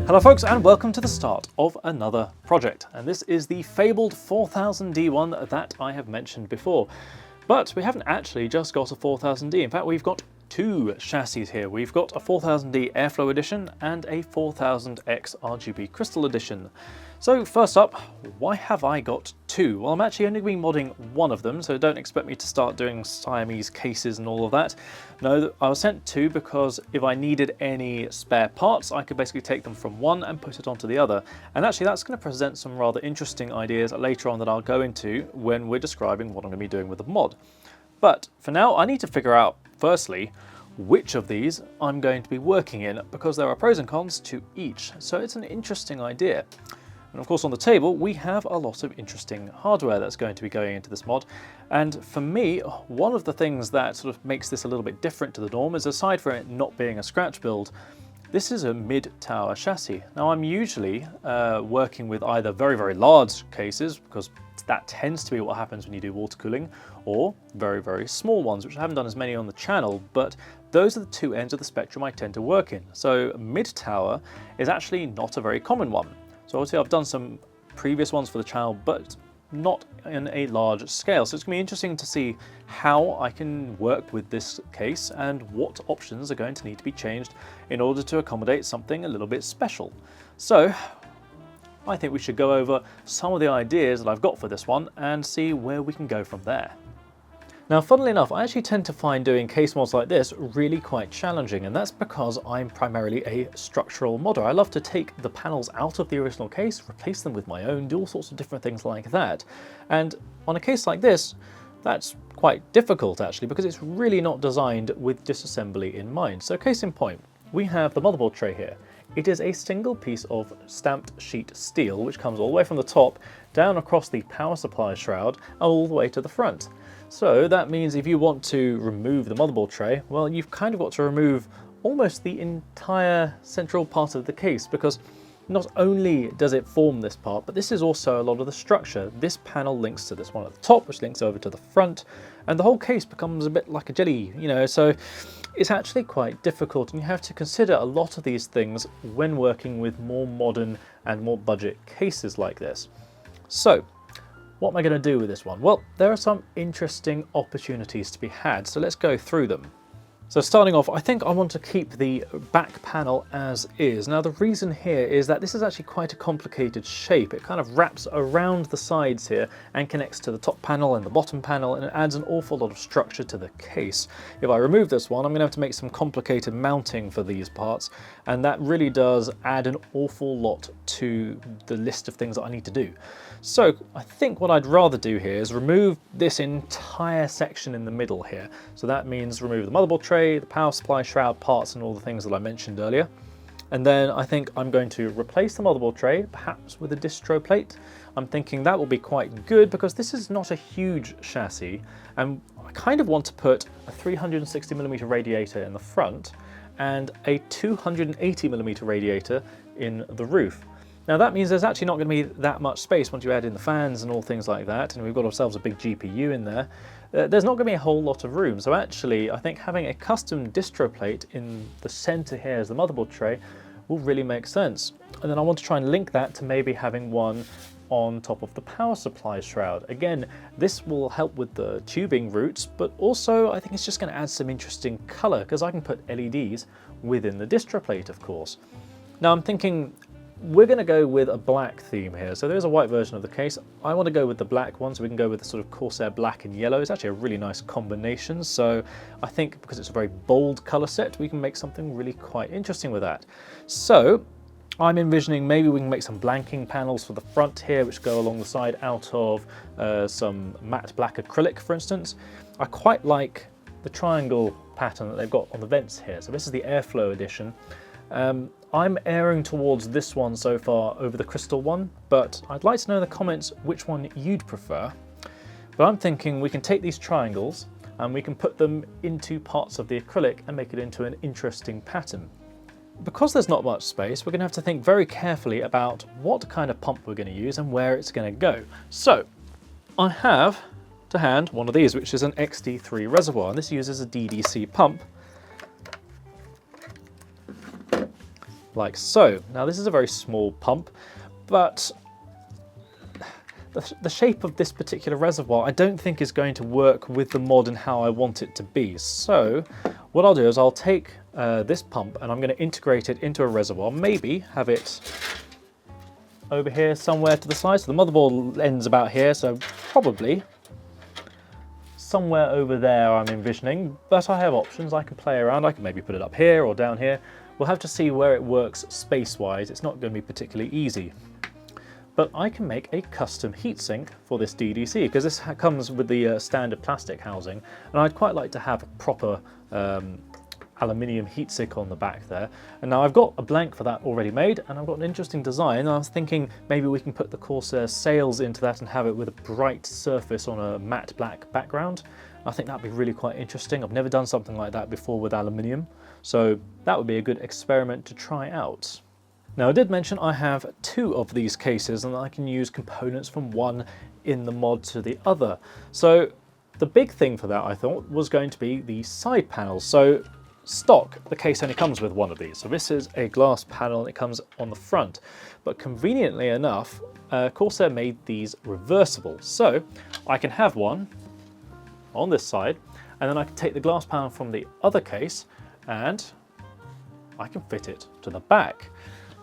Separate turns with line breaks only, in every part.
Hello folks, and welcome to the start of another project, and this is the fabled 4000D one that I have mentioned before. But we haven't actually just got a 4000D, in fact we've got two chassis here. We've got a 4000D Airflow Edition and a 4000X RGB Crystal Edition. So first up, why have I got two? Well, I'm actually only going to be modding one of them, so don't expect me to start doing Siamese cases and all of that. No, I was sent two because if I needed any spare parts, I could basically take them from one and put it onto the other. And actually that's going to present some rather interesting ideas later on that I'll go into when we're describing what I'm going to be doing with the mod. But for now, I need to figure out, firstly, which of these I'm going to be working in, because there are pros and cons to each. So it's an interesting idea. And of course on the table we have a lot of interesting hardware that's going to be going into this mod. And for me, one of the things that sort of makes this a little bit different to the norm is, aside from it not being a scratch build, this is a mid-tower chassis. Now I'm usually working with either very, very large cases, because that tends to be what happens when you do water cooling, or very, very small ones, which I haven't done as many on the channel, but those are the two ends of the spectrum I tend to work in. So mid-tower is actually not a very common one. So obviously I've done some previous ones for the channel, but not in a large scale. So it's going to be interesting to see how I can work with this case and what options are going to need to be changed in order to accommodate something a little bit special. So I think we should go over some of the ideas that I've got for this one and see where we can go from there. Now, funnily enough, I actually tend to find doing case mods like this really quite challenging, and that's because I'm primarily a structural modder. I love to take the panels out of the original case, replace them with my own, do all sorts of different things like that. And on a case like this, that's quite difficult actually, because it's really not designed with disassembly in mind. So case in point, we have the motherboard tray here. It is a single piece of stamped sheet steel, which comes all the way from the top, down across the power supply shroud, and all the way to the front. So that means if you want to remove the motherboard tray, well, you've kind of got to remove almost the entire central part of the case, because not only does it form this part, but this is also a lot of the structure. This panel links to this one at the top, which links over to the front, and the whole case becomes a bit like a jelly, you know, so it's actually quite difficult, and you have to consider a lot of these things when working with more modern and more budget cases like this. So what am I going to do with this one? Well, there are some interesting opportunities to be had, so let's go through them. So starting off, I think I want to keep the back panel as is. Now the reason here is that this is actually quite a complicated shape. It kind of wraps around the sides here and connects to the top panel and the bottom panel, and it adds an awful lot of structure to the case. If I remove this one, I'm going to have to make some complicated mounting for these parts, and that really does add an awful lot to the list of things that I need to do. So I think what I'd rather do here is remove this entire section in the middle here. So that means remove the motherboard tray, the power supply shroud parts, and all the things that I mentioned earlier. And then I think I'm going to replace the motherboard tray, perhaps with a distro plate. I'm thinking that will be quite good because this is not a huge chassis, and I kind of want to put a 360mm radiator in the front and a 280mm radiator in the roof. Now that means there's actually not going to be that much space once you add in the fans and all things like that, and we've got ourselves a big GPU in there. There's not going to be a whole lot of room, so actually I think having a custom distro plate in the center here as the motherboard tray will really make sense. And then I want to try and link that to maybe having one on top of the power supply shroud. Again, this will help with the tubing routes, but also I think it's just going to add some interesting color, because I can put LEDs within the distro plate, of course. Now I'm thinking we're going to go with a black theme here. So there's a white version of the case. I want to go with the black one, so we can go with the sort of Corsair black and yellow. It's actually a really nice combination. So I think because it's a very bold color set, we can make something really quite interesting with that. So I'm envisioning maybe we can make some blanking panels for the front here, which go along the side out of some matte black acrylic, for instance. I quite like the triangle pattern that they've got on the vents here. So this is the Airflow edition. I'm erring towards this one so far over the crystal one, but I'd like to know in the comments which one you'd prefer. But I'm thinking we can take these triangles and we can put them into parts of the acrylic and make it into an interesting pattern. Because there's not much space, we're going to have to think very carefully about what kind of pump we're going to use and where it's going to go. So I have to hand one of these, which is an XD3 reservoir, and this uses a DDC pump. like so. Now this is a very small pump, but the shape of this particular reservoir I don't think is going to work with the mod and how I want it to be. So what I'll do is I'll take this pump and I'm going to integrate it into a reservoir, maybe have it over here somewhere to the side. So the motherboard ends about here, so probably somewhere over there I'm envisioning, but I have options. I can play around. I can maybe put it up here or down here. We'll have to see where it works space-wise. It's not going to be particularly easy. But I can make a custom heatsink for this DDC, because this comes with the standard plastic housing, and I'd quite like to have a proper aluminium heatsink on the back there. And now I've got a blank for that already made, and I've got an interesting design. I was thinking maybe we can put the Corsair sails into that and have it with a bright surface on a matte black background. I think that'd be really quite interesting. I've never done something like that before with aluminium, so that would be a good experiment to try out. Now I did mention I have two of these cases and I can use components from one in the mod to the other. So the big thing for that, I thought, was going to be the side panels. So stock, the case only comes with one of these. So this is a glass panel and it comes on the front. But conveniently enough, Corsair made these reversible. So I can have one on this side, and then I can take the glass panel from the other case and I can fit it to the back.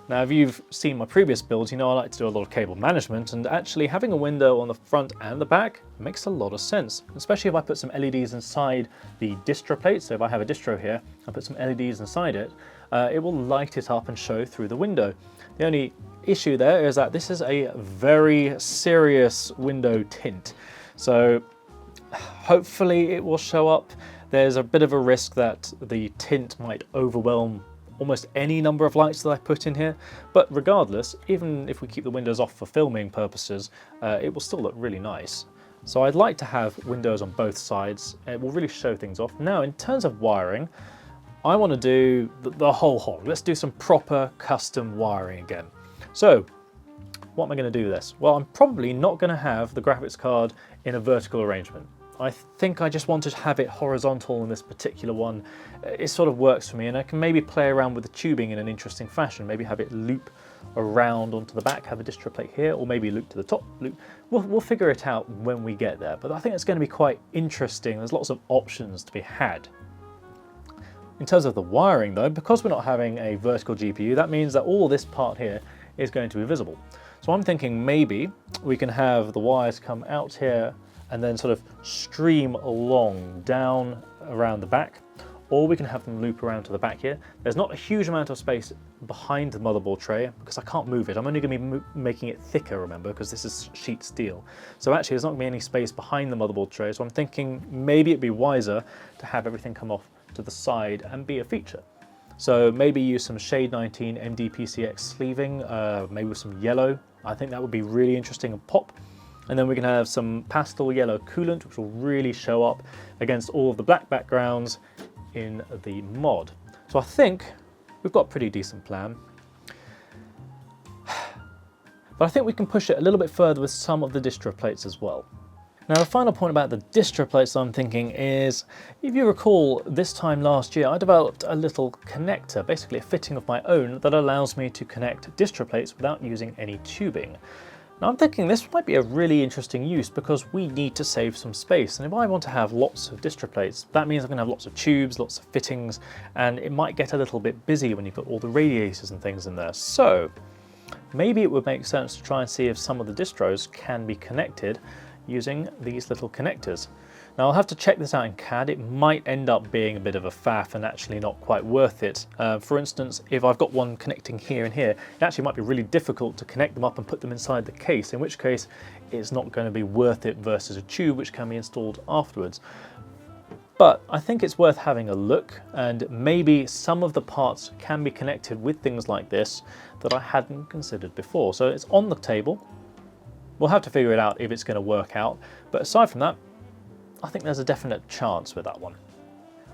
Now, if you've seen my previous builds, you know I like to do a lot of cable management, and actually having a window on the front and the back makes a lot of sense, especially if I put some LEDs inside the distro plate. So if I have a distro here, I put some LEDs inside it, it will light it up and show through the window. The only issue there is that this is a very serious window tint. So hopefully it will show up. There's a bit of a risk that the tint might overwhelm almost any number of lights that I put in here, but regardless, even if we keep the windows off for filming purposes, it will still look really nice. So I'd like to have windows on both sides. It will really show things off. Now, in terms of wiring, I want to do the whole hog. Let's do some proper custom wiring again. So what am I going to do with this? Well, I'm probably not going to have the graphics card in a vertical arrangement. I think I just want to have it horizontal in this particular one. It sort of works for me, and I can maybe play around with the tubing in an interesting fashion. Maybe have it loop around onto the back, have a distro plate here, or maybe loop to the top. We'll figure it out when we get there, but I think it's going to be quite interesting. There's lots of options to be had. In terms of the wiring though, because we're not having a vertical GPU, that means that all this part here is going to be visible. So I'm thinking maybe we can have the wires come out here and then sort of stream along down around the back, or we can have them loop around to the back here. There's not a huge amount of space behind the motherboard tray because I can't move it. I'm only going to be making it thicker, remember, because this is sheet steel. So actually there's not going to be any space behind the motherboard tray, so I'm thinking maybe it'd be wiser to have everything come off to the side and be a feature. So maybe use some Shade 19 MDPCX sleeving, maybe with some yellow. I think that would be really interesting and pop. And then we can have some pastel yellow coolant, which will really show up against all of the black backgrounds in the mod. So I think we've got a pretty decent plan. But I think we can push it a little bit further with some of the distro plates as well. Now, the final point about the distro plates I'm thinking is, if you recall, this time last year I developed a little connector, basically a fitting of my own, that allows me to connect distro plates without using any tubing. Now I'm thinking this might be a really interesting use because we need to save some space, and if I want to have lots of distro plates, that means I'm going to have lots of tubes, lots of fittings, and it might get a little bit busy when you put all the radiators and things in there. So maybe it would make sense to try and see if some of the distros can be connected using these little connectors. Now I'll have to check this out in CAD. It might end up being a bit of a faff and actually not quite worth it. For instance, if I've got one connecting here and here, it actually might be really difficult to connect them up and put them inside the case, in which case it's not going to be worth it versus a tube which can be installed afterwards. But I think it's worth having a look, and maybe some of the parts can be connected with things like this that I hadn't considered before. So it's on the table. We'll have to figure it out if it's going to work out, but aside from that, I think there's a definite chance with that one.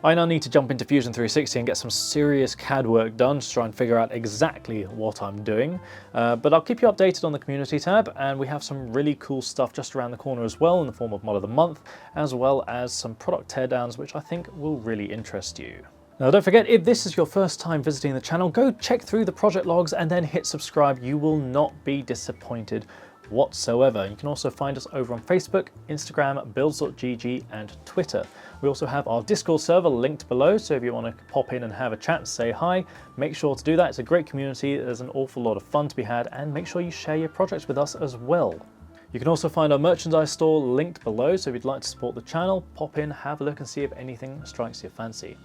I now need to jump into Fusion 360 and get some serious CAD work done to try and figure out exactly what I'm doing, but I'll keep you updated on the community tab, and we have some really cool stuff just around the corner as well in the form of Mod of the Month, as well as some product teardowns which I think will really interest you. Now don't forget, if this is your first time visiting the channel, go check through the project logs and then hit subscribe. You will not be disappointed whatsoever. You can also find us over on Facebook, Instagram, builds.gg and Twitter. We also have our Discord server linked below, so if you want to pop in and have a chat, say hi, make sure to do that. It's a great community, there's an awful lot of fun to be had, and make sure you share your projects with us as well. You can also find our merchandise store linked below, so if you'd like to support the channel, pop in, have a look and see if anything strikes your fancy.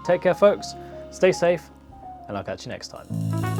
Take care folks, stay safe, and I'll catch you next time.